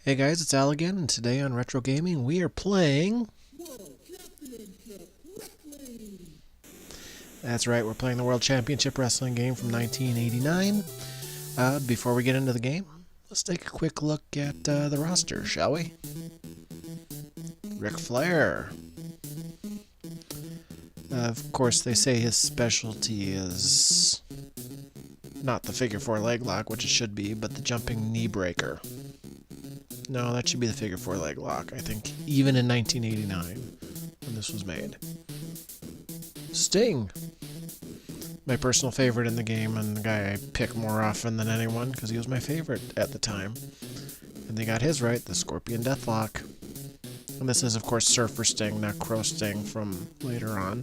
Hey guys, it's Al again, and today on Retro Gaming we are playing... That's right, we're playing the World Championship Wrestling game from 1989. Before we get into the game, let's take a quick look at the roster, shall we? Ric Flair. Of course, they say his specialty is not the figure four leg lock, which it should be, but the jumping knee breaker. No, that should be the figure four leg lock, I think, even in 1989, when this was made. Sting! My personal favorite in the game, and the guy I pick more often than anyone, because he was my favorite at the time. And they got his right, the Scorpion Deathlock. And this is, of course, Surfer Sting, not Crow Sting from later on.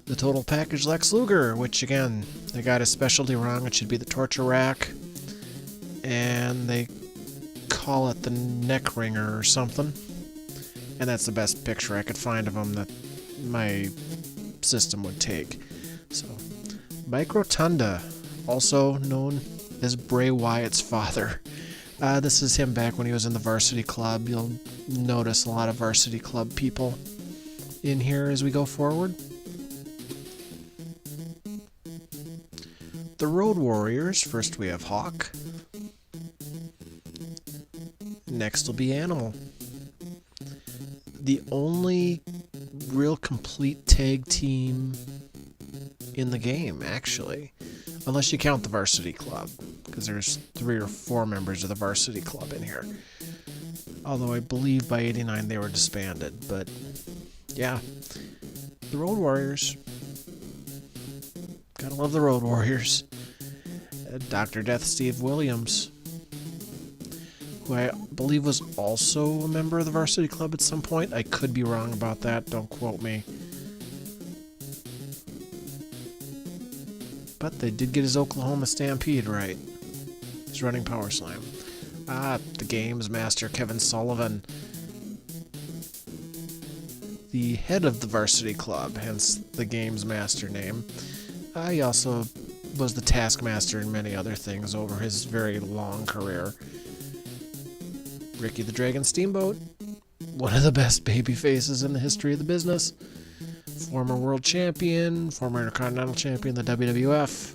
The Total Package Lex Luger, which, again, they got his specialty wrong. It should be the Torture Rack. And they call it the Neck Ringer or something. And that's the best picture I could find of him that my system would take. So, Mike Rotunda, also known as Bray Wyatt's father. This is him back when he was in the Varsity Club. You'll notice a lot of Varsity Club people in here as we go forward. The Road Warriors. First we have Hawk. Next will be Animal. The only real complete tag team in the game, actually. Unless you count the Varsity Club, because there's 3 or 4 members of the Varsity Club in here. Although I believe by '89 they were disbanded, but yeah. The Road Warriors. Gotta love the Road Warriors. Dr. Death Steve Williams, who I believe was also a member of the Varsity Club at some point. I could be wrong about that, don't quote me. But they did get his Oklahoma Stampede right. His running power slam. The game's master, Kevin Sullivan. The head of the Varsity Club, hence the game's master name. He also was the taskmaster in many other things over his very long career. Ricky the Dragon Steamboat, one of the best baby faces in the history of the business. Former world champion, former intercontinental champion, the WWF,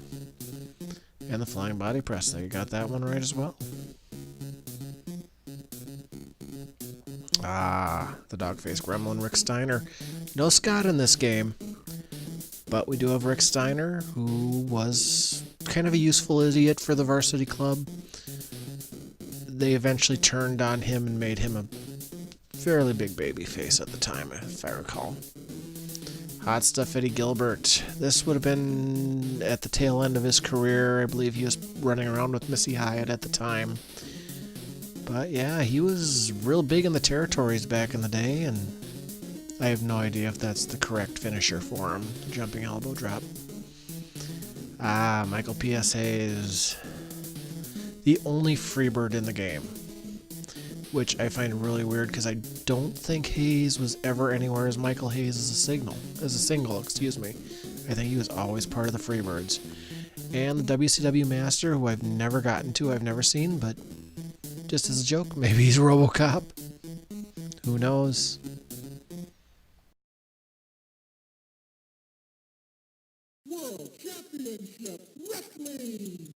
and the Flying Body Press. There, you got that one right as well. The dog-faced gremlin, Rick Steiner. No Scott in this game, but we do have Rick Steiner, who was kind of a useful idiot for the Varsity Club. They eventually turned on him and made him a fairly big baby face at the time, if I recall. Hot Stuff Eddie Gilbert. This would have been at the tail end of his career. I believe he was running around with Missy Hyatt at the time. But yeah, he was real big in the territories back in the day, and I have no idea if that's the correct finisher for him. Jumping elbow drop. Michael P.S. Hayes. The only Freebird in the game, which I find really weird because I don't think Hayes was ever anywhere as Michael Hayes as a single, excuse me. I think he was always part of the Freebirds. And the WCW Master, who I've never gotten to, I've never seen, but just as a joke, maybe he's RoboCop. Who knows? World Championship Wrestling!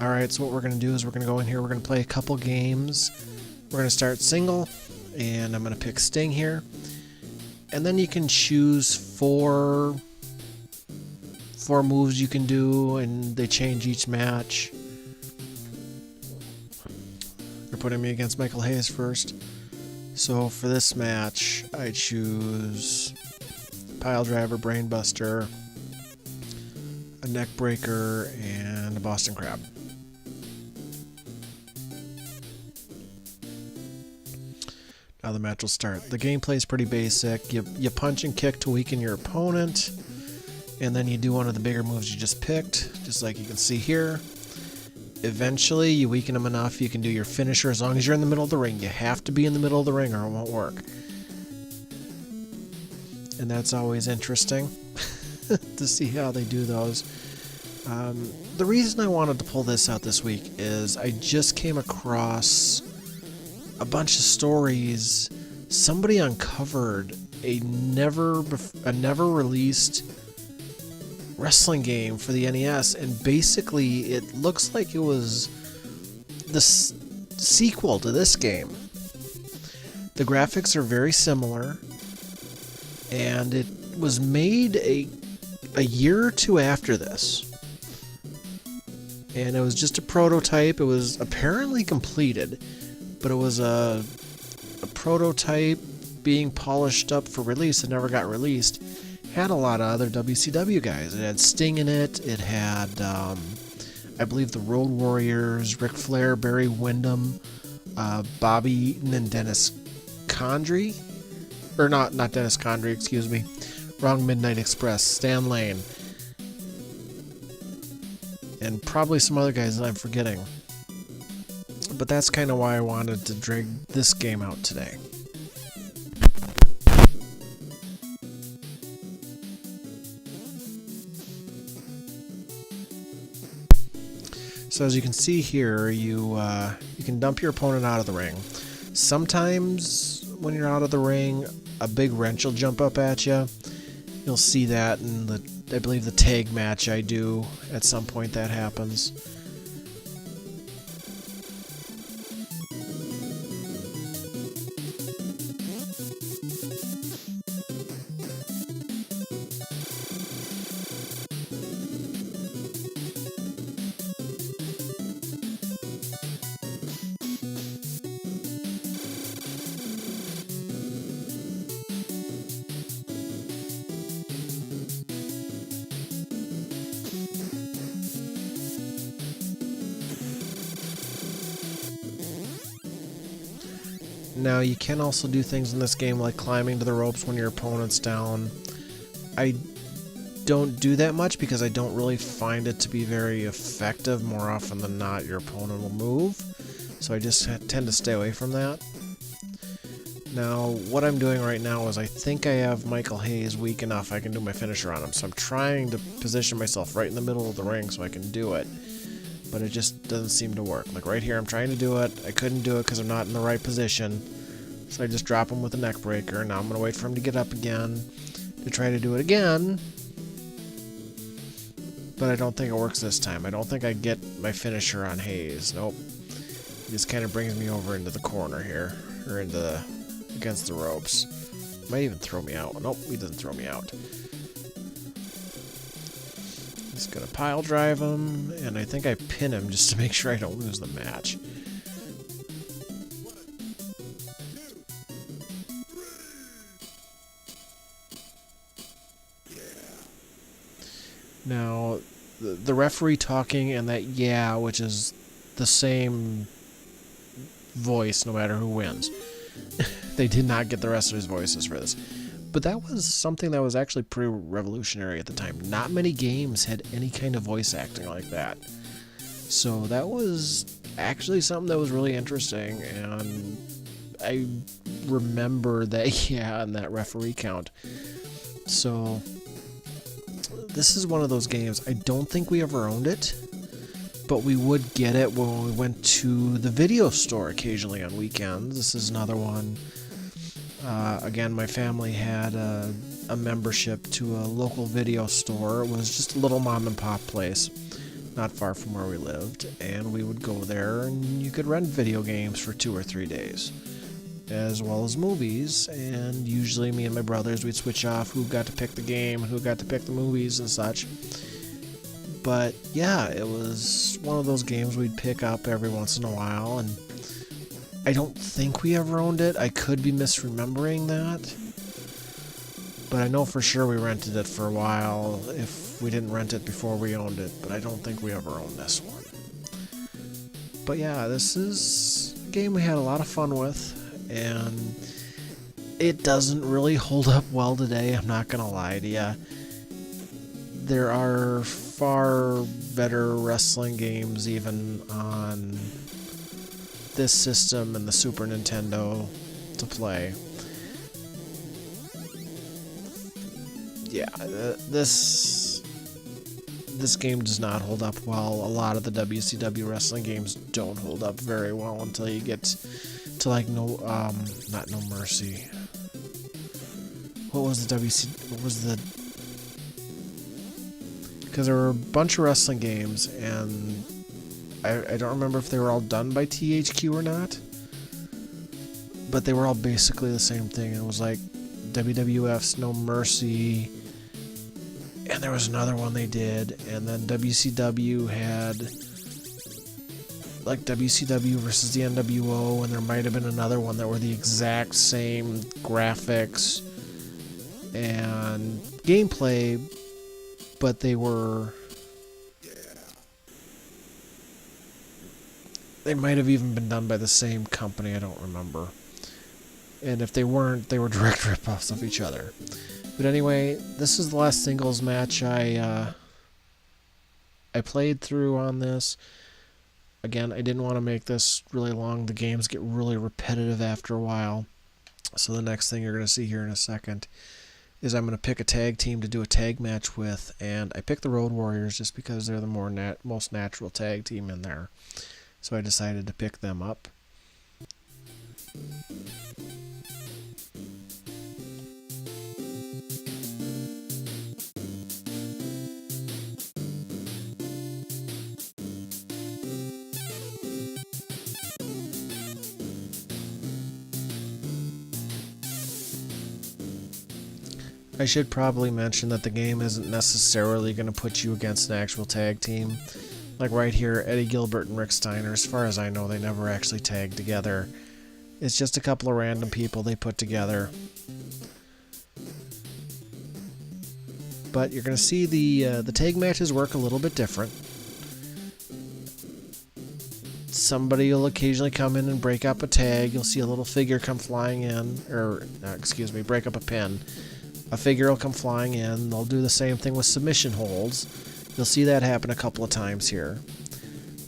Alright, so what we're going to do is we're going to go in here, we're going to play a couple games. We're going to start single, and I'm going to pick Sting here. And then you can choose four moves you can do, and they change each match. They're putting me against Michael Hayes first. So for this match, I choose Pile Driver, Brainbuster, a Neck Breaker, and a Boston Crab. Now the match will start. The gameplay is pretty basic. You punch and kick to weaken your opponent. and then you do one of the bigger moves you just picked, just like you can see here. Eventually, you weaken them enough, you can do your finisher as long as you're in the middle of the ring. You have to be in the middle of the ring or it won't work. And that's always interesting to see how they do those. The reason I wanted to pull this out this week is I just came across a bunch of stories. Somebody uncovered a never released wrestling game for the NES, and basically it looks like it was the sequel to this game. The graphics are very similar, and it was made a year or two after this. And it was just a prototype. It was apparently completed, but it was a prototype being polished up for release. It never got released. Had a lot of other WCW guys. It had Sting in it. It had, I believe, the Road Warriors, Ric Flair, Barry Windham, Bobby Eaton, and Dennis Condrey. Or not Dennis Condrey, excuse me. Wrong Midnight Express. Stan Lane. And probably some other guys that I'm forgetting. But that's kind of why I wanted to drag this game out today. So as you can see here, you can dump your opponent out of the ring. Sometimes when you're out of the ring, a big wrench will jump up at you. You'll see that in I believe the tag match I do. At some point that happens. Now, you can also do things in this game like climbing to the ropes when your opponent's down. I don't do that much because I don't really find it to be very effective. More often than not, your opponent will move, so I just tend to stay away from that. Now, what I'm doing right now is I think I have Michael Hayes weak enough I can do my finisher on him, so I'm trying to position myself right in the middle of the ring so I can do it. But it just doesn't seem to work. Like right here, I'm trying to do it. I couldn't do it because I'm not in the right position. So I just drop him with a neck breaker. Now I'm going to wait for him to get up again to try to do it again. But I don't think it works this time. I don't think I get my finisher on Hayes. Nope. He just kind of brings me over into the corner here. Or against the ropes. Might even throw me out. Nope, he doesn't throw me out. Just gonna pile drive him, and I think I pin him just to make sure I don't lose the match. Now, the referee talking and that yeah, which is the same voice no matter who wins. They did not get the rest of his voices for this. But that was something that was actually pretty revolutionary at the time. Not many games had any kind of voice acting like that. So that was actually something that was really interesting, and I remember that, yeah, and that referee count. So this is one of those games, I don't think we ever owned it, but we would get it when we went to the video store occasionally on weekends. This is another one. Again, my family had a membership to a local video store. It was just a little mom and pop place, not far from where we lived, and we would go there and you could rent video games for 2 or 3 days, as well as movies, and usually me and my brothers, we'd switch off who got to pick the game and who got to pick the movies and such. But yeah, it was one of those games we'd pick up every once in a while, and I don't think we ever owned it. I could be misremembering that. But I know for sure we rented it for a while if we didn't rent it before we owned it. But I don't think we ever owned this one. But yeah, this is a game we had a lot of fun with. And it doesn't really hold up well today, I'm not going to lie to you. there are far better wrestling games even on this system and the Super Nintendo to play. Yeah, this game does not hold up well. A lot of the WCW wrestling games don't hold up very well until you get to like not No Mercy. What was the because there were a bunch of wrestling games, and I don't remember if they were all done by THQ or not, but they were all basically the same thing. It was like WWF's No Mercy, and there was another one they did, and then WCW had like WCW versus the NWO, and there might have been another one that were the exact same graphics and gameplay, but they might have even been done by the same company, I don't remember. And if they weren't, they were direct ripoffs of each other. But anyway, this is the last singles match I played through on this. Again, I didn't want to make this really long. The games get really repetitive after a while. So the next thing you're going to see here in a second is I'm going to pick a tag team to do a tag match with, and I picked the Road Warriors just because they're the most natural tag team in there. So I decided to pick them up. I should probably mention that the game isn't necessarily going to put you against an actual tag team. Like right here, Eddie Gilbert and Rick Steiner, as far as I know, they never actually tagged together. It's just a couple of random people they put together. But you're going to see the tag matches work a little bit different. Somebody will occasionally come in and break up a tag. You'll see a little figure come flying in, break up a pin. A figure will come flying in. They'll do the same thing with submission holds. You'll see that happen a couple of times here.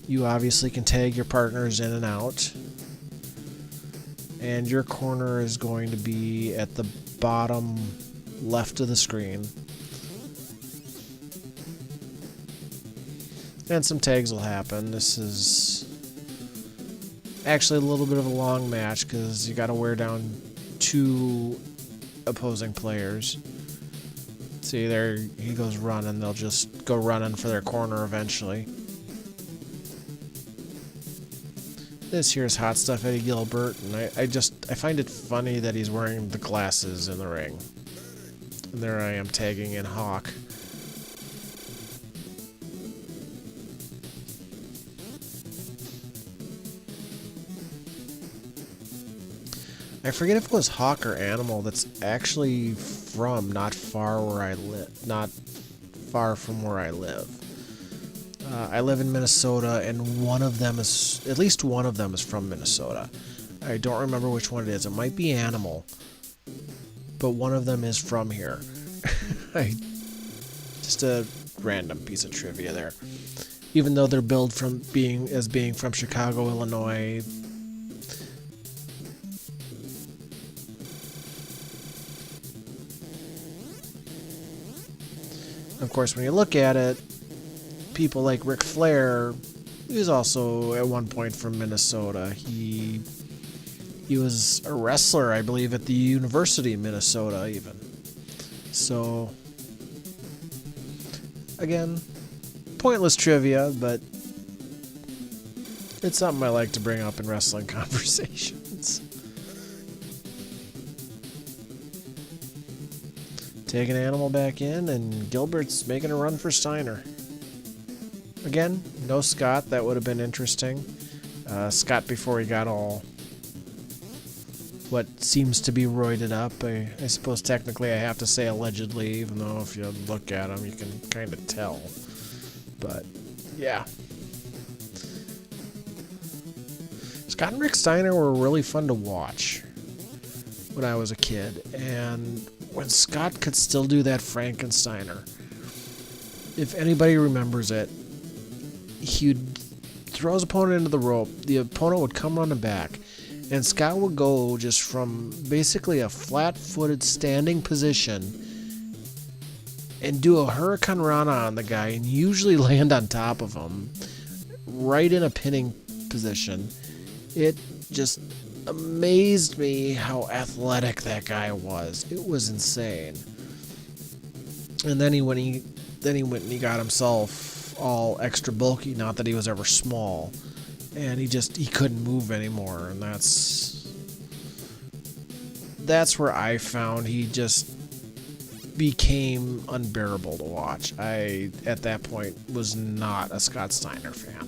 You obviously can tag your partners in and out. And your corner is going to be at the bottom left of the screen. And some tags will happen. This is actually a little bit of a long match because you got to wear down 2 opposing players. See, there he goes running. They'll just go running for their corner eventually. This here's Hot Stuff Eddie Gilbert, and I find it funny that he's wearing the glasses in the ring. And there I am tagging in Hawk. I forget if it was Hawk or Animal that's actually from not far from where I live. I live in Minnesota, and at least one of them is from Minnesota. I don't remember which one it is. It might be Animal, but one of them is from here. Just a random piece of trivia there. Even though they're billed as being from Chicago, Illinois. Of course, when you look at it, people like Ric Flair, he's also at one point from Minnesota. He was a wrestler, I believe, at the University of Minnesota even. So, again, pointless trivia, but it's something I like to bring up in wrestling conversations. Taking Animal back in, and Gilbert's making a run for Steiner. Again, no Scott. That would have been interesting. Scott before he got all what seems to be roided up. I suppose technically I have to say allegedly, even though if you look at him, you can kind of tell. But, yeah. Scott and Rick Steiner were really fun to watch when I was a kid. And when Scott could still do that Frankensteiner, if anybody remembers it, he'd throw his opponent into the rope. The opponent would come running back, and Scott would go just from basically a flat-footed standing position and do a Hurricane Rana on the guy and usually land on top of him, right in a pinning position. It just amazed me how athletic that guy was. It was insane. And then he went and he got himself all extra bulky, not that he was ever small. And he couldn't move anymore, and that's where I found he just became unbearable to watch. I, at that point, was not a Scott Steiner fan.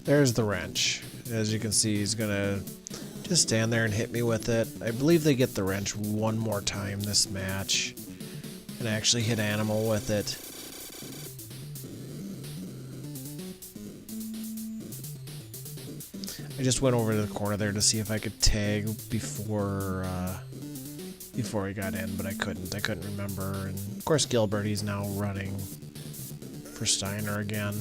There's the wrench. As you can see, he's gonna just stand there and hit me with it. I believe they get the wrench one more time this match and actually hit Animal with it. I just went over to the corner there to see if I could tag before he got in, but I couldn't. I couldn't remember. And of course, Gilbert, he's now running for Steiner again.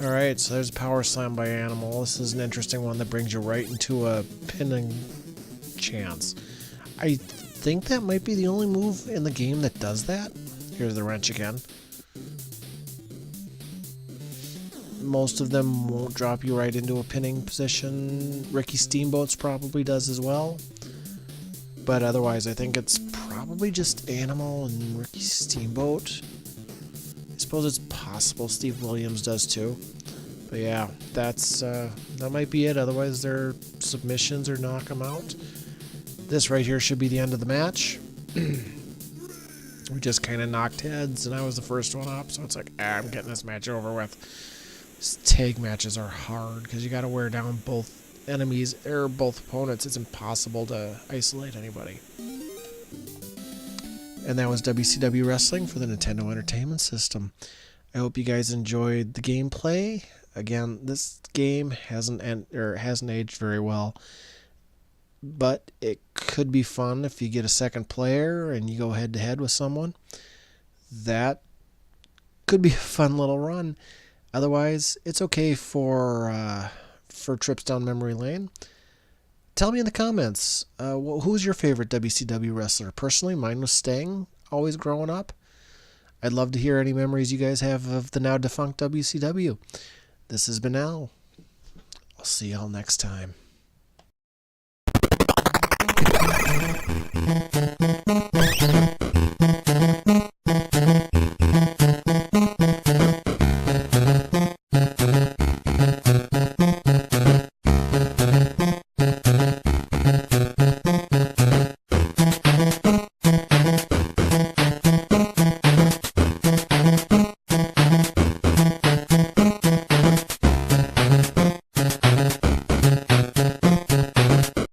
Alright, so there's a power slam by Animal. This is an interesting one that brings you right into a pinning chance. I think that might be the only move in the game that does that. Here's the wrench again. Most of them won't drop you right into a pinning position. Ricky Steamboat's probably does as well. But otherwise, I think it's probably just Animal and Ricky Steamboat. I suppose it's possible Steve Williams does too. But yeah, that might be it. Otherwise, they're submissions or knock them out. This right here should be the end of the match. We just kind of knocked heads, and I was the first one up, so it's like, I'm getting this match over with. These tag matches are hard because you got to wear down both enemies or both opponents. It's impossible to isolate anybody. And that was WCW Wrestling for the Nintendo Entertainment System. I hope you guys enjoyed the gameplay. Again, this game hasn't aged very well, but it could be fun if you get a second player and you go head to head with someone. That could be a fun little run. Otherwise, it's okay for trips down memory lane. Tell me in the comments, who's your favorite WCW wrestler? Personally, mine was Sting, always growing up. I'd love to hear any memories you guys have of the now defunct WCW. This has been Al. I'll see y'all next time.